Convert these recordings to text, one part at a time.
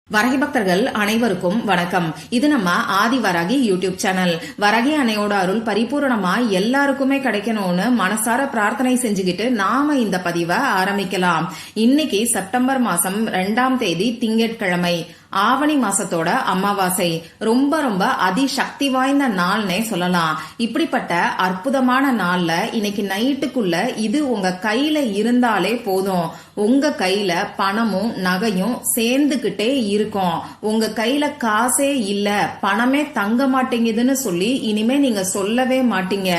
வரகி பக்தர்கள் அனைவருக்கும் வணக்கம். இது நம்ம ஆதி வராகி யூடியூப் சேனல். வரகி அன்னையோட அருள் பரிபூரணமா எல்லாருக்குமே கிடைக்கணும்னு மனசார பிரார்த்தனை செஞ்சுக்கிட்டு நாம இந்த பதிவை ஆரம்பிக்கலாம். இன்னைக்கு செப்டம்பர் மாசம் 2ஆம் தேதி திங்கட்கிழமை, ஆவணி மாசத்தோட அமாவாசை. ரொம்ப ரொம்ப அதிசக்தி வாய்ந்த நாள்னே சொல்லலாம். இப்படிப்பட்ட அற்புதமான நாள்ல இன்னைக்கு நைட்டுக்குள்ள இது உங்க கையில இருந்தாலே போதும், உங்க கையில பணமும் நகையும் சேர்ந்துகிட்டே இருக்கும். உங்க கையில காசே இல்ல, பணமே தங்க மாட்டேங்குதுன்னு சொல்லி இனிமே நீங்க சொல்லவே மாட்டீங்க.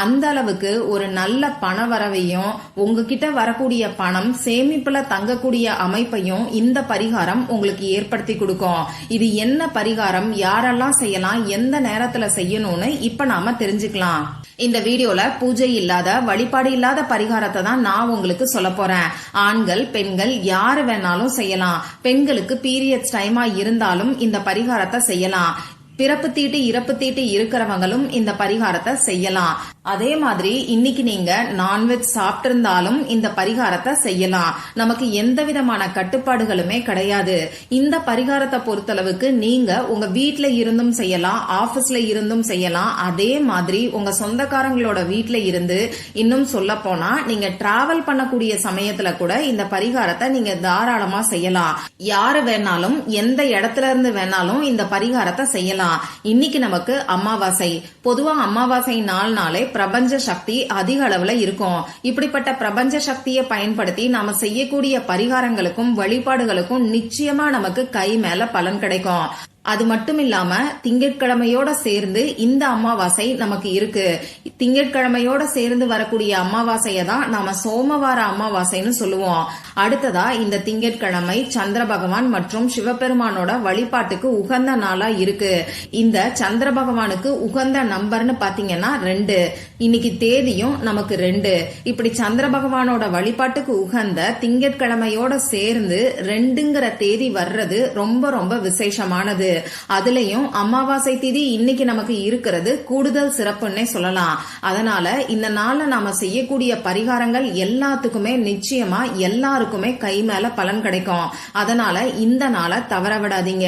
அந்த அளவுக்கு ஒரு நல்ல பண வரவையும் உங்ககிட்ட வரக்கூடிய பணம் சேமிப்புல தங்கக்கூடிய அமைப்பையும் இந்த பரிகாரம் உங்களுக்கு ஏற்படுத்தி கொடுக்கும். இது என்ன பரிகாரம், யாரெல்லாம் செய்யலாம், எந்த நேரத்துல செய்யணும்னு இப்ப நாம தெரிஞ்சுக்கலாம். இந்த வீடியோல பூஜை இல்லாத, வழிபாடு இல்லாத பரிகாரத்தை தான் நான் உங்களுக்கு சொல்ல போறேன். ஆண்கள் பெண்கள் யாரு வேணாலும் செய்யலாம். பெண்களுக்கு பீரியட்ஸ் டைமா இருந்தாலும் இந்த பரிகாரத்தை செய்யலாம். பிறப்பு தீட்டு இறப்பு தீட்டு இருக்கிறவங்களும் இந்த பரிகாரத்தை செய்யலாம். அதே மாதிரி இன்னைக்கு நீங்க நான்வெஜ் சாப்பிட்டு இருந்தாலும் இந்த பரிகாரத்தை செய்யலாம். நமக்கு எந்த விதமான கட்டுப்பாடுகளுமே கிடையாது. இந்த பரிகாரத்தை பொறுத்தளவுக்கு நீங்க உங்க வீட்ல இருந்தும் செய்யலாம், ஆபீஸ்ல இருந்தும் செய்யலாம். அதே மாதிரி உங்க சொந்தக்காரங்களோட வீட்ல இருந்து, இன்னும் சொல்ல போனா நீங்க டிராவல் பண்ணக்கூடிய சமயத்துல கூட இந்த பரிகாரத்தை நீங்க தாராளமா செய்யலாம். யாரு வேணாலும் எந்த இடத்துல இருந்து வேணாலும் இந்த பரிகாரத்தை செய்யலாம். இன்னைக்கு நமக்கு அமாவாசை. பொதுவா அமாவாசை நாளே பிரபஞ்ச சக்தி அதிக அளவுல இருக்கும். இப்படிப்பட்ட பிரபஞ்ச சக்தியை பயன்படுத்தி நாம செய்யக்கூடிய பரிகாரங்களுக்கும் வழிபாடுகளுக்கும் நிச்சயமா நமக்கு கை மேல பலன் கிடைக்கும். அது மட்டும் இல்லாம திங்கட்கிழமையோட சேர்ந்து இந்த அமாவாசை நமக்கு இருக்கு. திங்கட்கிழமையோட சேர்ந்து வரக்கூடிய அமாவாசையை தான் நாம சோமவார அமாவாசைன்னு சொல்லுவோம். அடுத்ததா இந்த திங்கட்கிழமை சந்திர பகவான் மற்றும் சிவபெருமானோட வழிபாட்டுக்கு உகந்த நாளா இருக்கு. இந்த சந்திர பகவானுக்கு உகந்த நம்பர்னு பாத்தீங்கன்னா 2. இன்னைக்கு தேதியும் நமக்கு 2. இப்படி சந்திர பகவானோட வழிபாட்டுக்கு உகந்த திங்கட்கிழமையோட சேர்ந்து 2ங்கிற தேதி வர்றது ரொம்ப ரொம்ப விசேஷமானது. அதுலயும் அமாவாசை திதி இன்னைக்கு நமக்கு இருக்கிறது கூடுதல் சிறப்புன்னே சொல்லலாம். அதனால இந்த நாள்ல நாம செய்யக்கூடிய பரிகாரங்கள் எல்லாத்துக்குமே நிச்சயமா எல்லாருக்குமே கை மேல பலன் கிடைக்கும். அதனால இந்த நாளை தவற விடாதீங்க.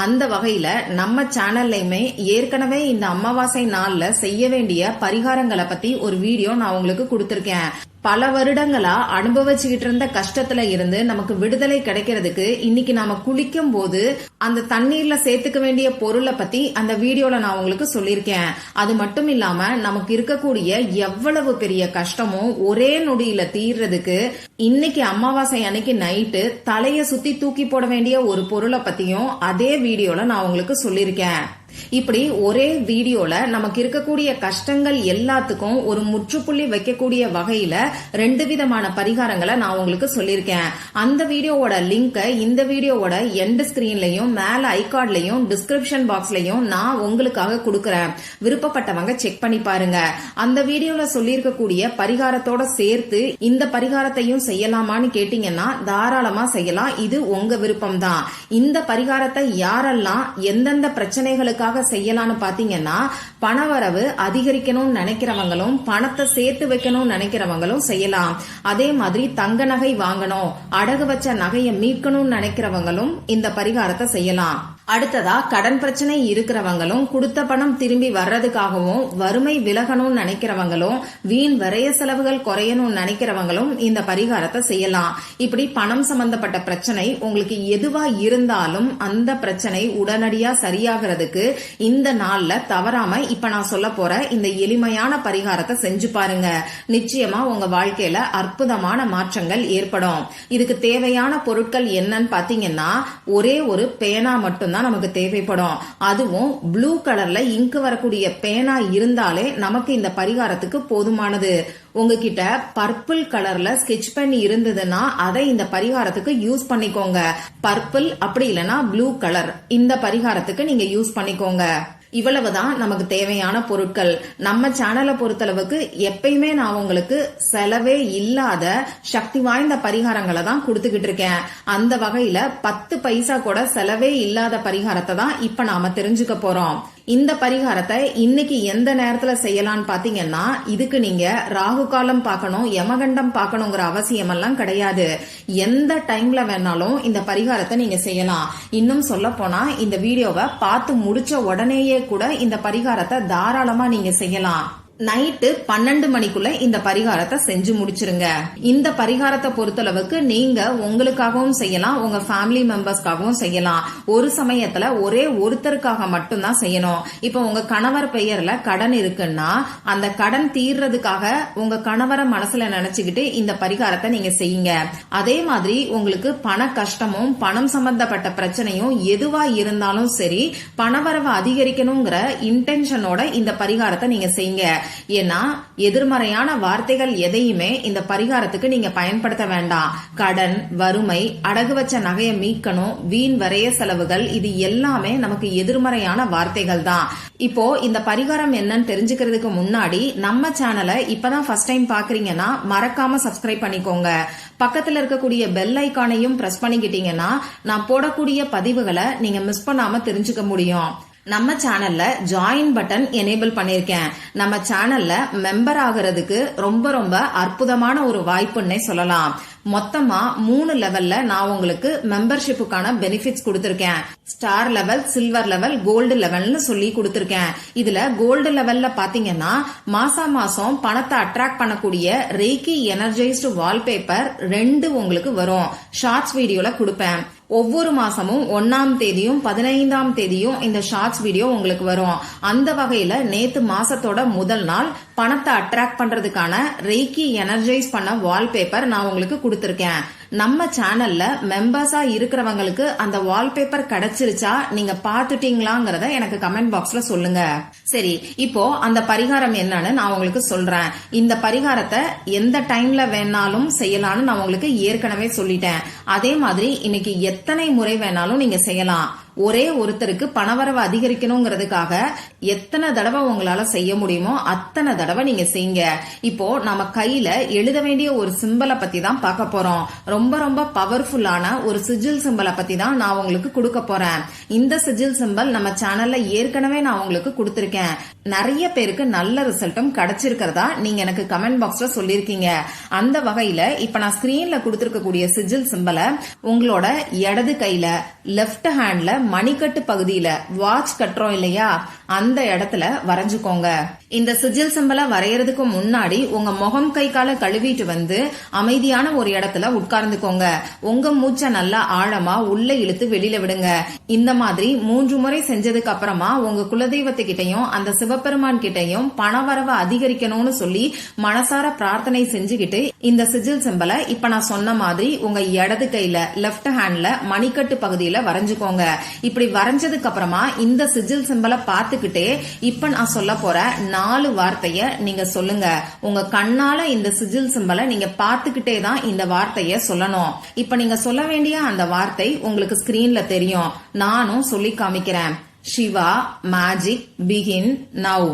அந்த வகையில நம்ம சேனல்லையுமே ஏற்கனவே இந்த அமாவாசை நாள்ல செய்ய வேண்டிய பரிகாரங்களை பத்தி ஒரு வீடியோ நான் உங்களுக்கு கொடுத்திருக்கேன். பல வருடங்களா அனுபவிச்சுக்கிட்டு இருந்த கஷ்டத்துல இருந்து நமக்கு விடுதலை கிடைக்கிறதுக்கு இன்னைக்கு நாம குளிக்கும் போது அந்த தண்ணீர்ல சேர்த்துக்க வேண்டிய பொருளை பத்தி அந்த வீடியோல நான் உங்களுக்கு சொல்லியிருக்கேன். அது மட்டும் இல்லாம நமக்கு இருக்கக்கூடிய எவ்வளவு பெரிய கஷ்டமும் ஒரே நொடியில தீர்றதுக்கு இன்னைக்கு அமாவாசை அன்னைக்கு நைட்டு தலைய சுத்தி தூக்கி போட வேண்டிய ஒரு பொருளை பத்தியும் அதே வீடியோல நான் உங்களுக்கு சொல்லியிருக்கேன். இப்படி ஒரே வீடியோல நமக்கு இருக்கக்கூடிய கஷ்டங்கள் எல்லாத்துக்கும் ஒரு முற்றுப்புள்ளி வைக்கக்கூடிய வகையில 2 விதமான பரிகாரங்களை நான் உங்களுக்கு சொல்லியிருக்கேன். அந்த வீடியோவோட லிங்கை இந்த வீடியோவோட எண்ட் ஸ்கிரீன்லயும் மேல ஐகார்ட்லயும் டிஸ்கிரிப்ஷன் பாக்ஸ்லயும் நான் உங்களுக்காக கொடுக்கறேன். விருப்பப்பட்டவங்க செக் பண்ணி பாருங்க. அந்த வீடியோல சொல்லியிருக்கக்கூடிய பரிகாரத்தோட சேர்த்து இந்த பரிகாரத்தையும் செய்யலாமான்னு கேட்டீங்கன்னா தாராளமா செய்யலாம். இது உங்க விருப்பம் தான். இந்த பரிகாரத்தை யாரெல்லாம் எந்தெந்த பிரச்சனைகளுக்கு செய்யலாம்னு பாத்தீங்கன்னா, பணவரவு அதிகரிக்கணும்னு நினைக்கிறவங்களும் பணத்தை சேர்த்து வைக்கணும்னு நினைக்கிறவங்களும் செய்யலாம். அதே மாதிரி தங்க நகை வாங்கணும், அடகு வச்ச நகையை மீட்கணும்னு நினைக்கிறவங்களும் இந்த பரிகாரத்தை செய்யலாம். அடுத்ததா கடன் பிரச்சனை இருக்கிறவங்களும் கொடுத்த பணம் திரும்பி வர்றதுக்காகவும் வறுமை விலகணும்னு நினைக்கிறவங்களும் வீண் விரைய செலவுகள் குறையணும்னு நினைக்கிறவங்களும் இந்த பரிகாரத்தை செய்யலாம். இப்படி பணம் சம்பந்தப்பட்ட பிரச்சனை உங்களுக்கு எதுவா இருந்தாலும் அந்த பிரச்சனை உடனடியா சரியாகிறதுக்கு இந்த நாள்ல தவறாம இப்ப நான் சொல்ல போற இந்த எளிமையான பரிகாரத்தை செஞ்சு பாருங்க. நிச்சயமா உங்க வாழ்க்கையில அற்புதமான மாற்றங்கள் ஏற்படும். இதுக்கு தேவையான பொருட்கள் என்னன்னு பாத்தீங்கன்னா, ஒரே ஒரு பேனா மட்டும்தான் நமக்கு தேவைப்படும். அதுவும் ப்ளூ கலர்ல இங்கு வரக்கூடிய பேனா இருந்தாலே நமக்கு இந்த பரிகாரத்துக்கு போதுமானது. உங்ககிட்ட பர்பிள் கலர்ல ஸ்கெட்ச் பண்ணி இருந்ததுன்னா அதை இந்த பரிகாரத்துக்கு யூஸ் பண்ணிக்கோங்க. பர்பிள் அப்படி இல்லைன்னா ப்ளூ கலர் இந்த பரிகாரத்துக்கு நீங்க யூஸ் பண்ணிக்கோங்க. இவ்வளவுதான் நமக்கு தேவையான பொருட்கள். நம்ம சேனலை பொறுத்தளவுக்கு எப்பயுமே நான் உங்களுக்கு செலவே இல்லாத சக்தி வாய்ந்த பரிகாரங்களை தான் கொடுத்துக்கிட்டு இருக்கேன். அந்த வகையில 10 பைசா கூட செலவே இல்லாத பரிகாரத்தை தான் இப்ப நாம தெரிஞ்சுக்க போறோம். இந்த பரிகாரத்தை இன்னைக்கு எந்த நேரத்துல செய்யலாம்னு பாத்தீங்கன்னா, இதுக்கு நீங்க ராகு காலம் பார்க்கணும், யமகண்டம் பார்க்கணுங்கிற அவசியம் எல்லாம் கிடையாது. எந்த டைம்ல வேணாலும் இந்த பரிகாரத்தை நீங்க செய்யலாம். இன்னும் சொல்ல போனா இந்த வீடியோவை பார்த்து முடிச்ச உடனேயே கூட இந்த பரிகாரத்தை தாராளமா நீங்க செய்யலாம். நைட்டு 12 மணிக்குள்ள இந்த பரிகாரத்தை செஞ்சு முடிச்சிருங்க. இந்த பரிகாரத்தை பொறுத்தளவுக்கு நீங்க உங்களுக்காகவும் செய்யலாம், உங்க ஃபேமிலி மெம்பர்ஸ்க்காகவும் செய்யலாம். ஒரு சமயத்துல ஒரே ஒருத்தருக்காக மட்டும்தான் செய்யணும். இப்ப உங்க கணவர் பெயர்ல கடன் இருக்குன்னா அந்த கடன் தீர்றதுக்காக உங்க கணவரை மனசுல நினைச்சுக்கிட்டு இந்த பரிகாரத்தை நீங்க செய்யுங்க. அதே மாதிரி உங்களுக்கு பண கஷ்டமும் பணம் சம்பந்தப்பட்ட பிரச்சனையும் எதுவா இருந்தாலும் சரி, பணவரவை அதிகரிக்கணுங்கிற இன்டென்ஷனோட இந்த பரிகாரத்தை நீங்க செய்யுங்க. ஏன்னா எதிர்மறையான வார்த்தைகள் எதையுமே இந்த பரிகாரத்துக்கு நீங்க பயன்படுத்த வேண்டாம். கடன், வறுமை, அடகு வச்ச நகையை மீட்கணும், வீண் வரைய செலவுகள், இது எல்லாமே நமக்கு எதிர்மறையான வார்த்தைகள் தான். இப்போ இந்த பரிகாரம் என்னன்னு தெரிஞ்சுக்கிறதுக்கு முன்னாடி நம்ம சேனலை இப்பதான் ஃபர்ஸ்ட் டைம் பாக்குறீங்கன்னா மறக்காம சப்ஸ்கிரைப் பண்ணிக்கோங்க. பக்கத்துல இருக்கக்கூடிய பெல் ஐகானையும் பிரஸ் பண்ணிக்கிட்டீங்கன்னா நான் போடக்கூடிய பதிவுகளை நீங்க மிஸ் பண்ணாம தெரிஞ்சுக்க முடியும். நம்ம சேனல்ல ஜாயின் பட்டன் எனேபிள் பண்ணிருக்கேன். நம்ம சேனல்ல மெம்பர் ஆகிறதுக்கு ரொம்ப ரொம்ப அற்புதமான ஒரு வாய்ப்புன்னே சொல்லலாம். மொத்தமா 3 லெவல்ல நான் உங்களுக்கு மெம்பர்ஷிப்புக்கான பெனிஃபிட்ஸ் கொடுத்திருக்கேன். Star level, silver level, gold லெவல்னு சொல்லி கொடுத்திருக்கேன். இதுல கோல்டு லெவல்ல பாத்தீங்கன்னா மாசம் பணத்தை அட்ராக்ட் பண்ணக்கூடிய ரேக்கி எனர்ஜைஸ்டு வால்பேப்பர் 2 உங்களுக்கு வரும். ஷார்ட்ஸ் வீடியோல கொடுப்பேன். ஒவ்வொரு மாசமும் 1ஆம் தேதியும் 15ஆம் தேதியும் இந்த ஷார்ட்ஸ் வீடியோ உங்களுக்கு வரும். அந்த வகையில நேத்து மாசத்தோட முதல் நாள் பணத்தை அட்ராக்ட் பண்றதுக்கான ரேக்கி எனர்ஜைஸ் பண்ண வால்பேப்பர் நான் உங்களுக்கு கொடுத்திருக்கேன். நம்ம சேனல்ல மெம்பர்ஸா இருக்கிறவங்களுக்கு அந்த வால்பேப்பர் கிடைச்சிருச்சா, நீங்க பாத்துட்டீங்களாங்கிறத எனக்கு கமெண்ட் பாக்ஸ்ல சொல்லுங்க. சரி, இப்போ அந்த பரிகாரம் என்னன்னு நான் உங்களுக்கு சொல்றேன். இந்த பரிகாரத்தை எந்த டைம்ல வேணாலும் செய்யலாம்னு நான் உங்களுக்கு ஏற்கனவே சொல்லிட்டேன். அதே மாதிரி இன்னைக்கு எத்தனை முறை வேணாலும் நீங்க செய்யலாம். ஒரே ஒருத்தருக்கு பணவரவு அதிகரிக்கணுங்கிறதுக்காக எத்தனை தடவை உங்களால செய்ய முடியுமோ அத்தனை தடவை நீங்க செய்யுங்க. இப்போ நம்ம கையில எழுத வேண்டிய ஒரு சிம்பலை பத்தி தான் பார்க்க போறோம். ரொம்ப ரொம்ப பவர்ஃபுல்லான ஒரு சிஜில் சிம்பலை பத்தி தான் நான் உங்களுக்கு கொடுக்க போறேன். இந்த சிஜில் சிம்பல் நம்ம சேனல்ல ஏற்கனவே நான் உங்களுக்கு கொடுத்திருக்கேன். நிறைய பேருக்கு நல்ல ரிசல்ட்டும் கிடைச்சிருக்கிறதா நீங்க எனக்கு கமெண்ட் பாக்ஸ்ல சொல்லிருக்கீங்க. அந்த வகையில இப்ப நான் ஸ்கிரீன்ல கொடுத்திருக்கக்கூடிய சிஜில் சிம்பலை உங்களோட இடது கையில லெப்ட் ஹேண்ட்ல மணிக்கட்டு பகுதியில வாட்ச் கட்டுறோம் இல்லையா, அந்த இடத்துல வரைஞ்சுக்கோங்க. இந்த சிஜில் சிம்பலை வரையறதுக்கு முன்னாடி உங்க முகம் கை கால கழுவிட்டு வந்து அமைதியான ஒரு இடத்துல உட்கார்ந்துக்கோங்க. உங்க மூச்சை நல்லா ஆழமா உள்ள இழுத்து வெளியில விடுங்க. இந்த மாதிரி 3 முறை செஞ்சதுக்கு அப்புறமா உங்க குலதெய்வத்துக்கிட்டையும் அந்த சிவபெருமான் கிட்டையும் பணவரவை அதிகரிக்கணும்னு சொல்லி மனசார பிரார்த்தனை செஞ்சுக்கிட்டு இந்த சிஜில் சிம்பலை இப்ப நான் சொன்ன மாதிரி உங்க இடது கையில லெப்ட் ஹேண்ட்ல மணிக்கட்டு பகுதியில வரைஞ்சுக்கோங்க. இப்படி வரைஞ்சதுக்கு அப்புறமா இந்த சிஜில் சிம்பலை பார்த்துக்கிட்டே இப்ப நான் சொல்ல போற 4 வார்த்தைய நீங்க சொல்லுங்க. உங்க கண்ணால இந்த சிஜில் சிம்பலை நீங்க பார்த்துக்கிட்டே தான் இந்த வார்த்தைய சொல்லணும். இப்ப நீங்க சொல்ல வேண்டிய அந்த வார்த்தை உங்களுக்கு ஸ்கிரீன்ல தெரியும். நானும் சொல்லி காமிக்கிறேன். Siva magic begin now.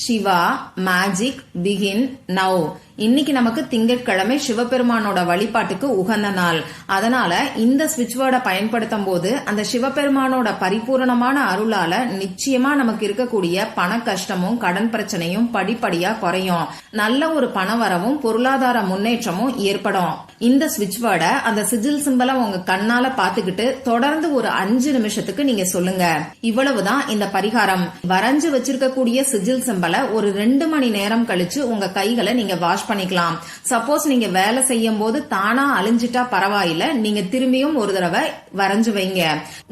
Siva magic begin now. இன்னைக்கு நமக்கு திங்கட்கிழமை சிவபெருமானோட வழிபாட்டுக்கு உகந்த நாள். அதனால இந்த ஸ்விட்ச் வேர்டை பயன்படுத்தும் போது அந்த சிவபெருமானோட பரிபூரணமான அருளால நிச்சயமா நமக்கு இருக்கக்கூடிய பண கஷ்டமும் கடன் பிரச்சனையும் படிப்படியா குறையும். நல்ல ஒரு பண வரவும் பொருளாதார முன்னேற்றமும் ஏற்படும். இந்த ஸ்விட்ச் வேர்டை அந்த சிஜில் சிம்பலை உங்க கண்ணால பாத்துக்கிட்டு தொடர்ந்து ஒரு 5 நிமிஷத்துக்கு நீங்க சொல்லுங்க. இவ்வளவுதான் இந்த பரிகாரம். வரைஞ்சு வச்சிருக்கக்கூடிய சிஜில் சிம்பலை ஒரு 2 மணி நேரம் கழிச்சு உங்க கைகளை நீங்க வாஷ் பண்ணிக்கலாம். சப்போஸ் நீங்க வேலை செய்யும் போது தானா அழிஞ்சிட்டா பரவாயில்ல, நீங்க திரும்பியும் ஒரு தடவை வரைஞ்சு வைங்க.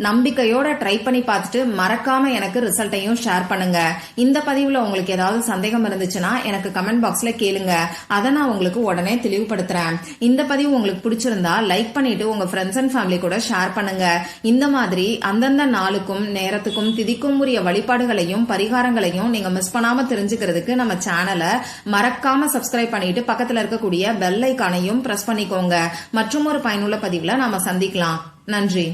நம்பிக்கையோட ட்ரை பண்ணி பார்த்துட்டு மறக்காம எனக்கு ரிசல்ட்டையும் ஷேர் பண்ணுங்க. இந்த பதிவுல உங்களுக்கு ஏதாவது சந்தேகம் இருந்துச்சுன்னா எனக்கு கமெண்ட் பாக்ஸ்ல கேளுங்க. அதை நான் உங்களுக்கு உடனே தெளிவுபடுத்துறேன். இந்த பதிவு உங்களுக்கு பிடிச்சிருந்தா லைக் பண்ணிட்டு உங்க ஃப்ரெண்ட்ஸ் அண்ட் ஃபேமிலி கூட ஷேர் பண்ணுங்க. இந்த மாதிரி அந்தந்த நாளுக்கும் நேரத்துக்கும் திதிக்கும் உரிய வழிபாடுகளையும் பரிகாரங்களையும் நீங்க மிஸ் பண்ணாம தெரிஞ்சுக்கிறதுக்கு நம்ம சேனலை மறக்காம சப்ஸ்கிரைப் பண்ணிட்டு பக்கத்துல இருக்கக்கூடிய பெல் ஐகானையும் பிரஸ் பண்ணிக்கோங்க. மற்றும் ஒரு பயனுள்ள பதிவுல நாம சந்திக்கலாம். நன்றி.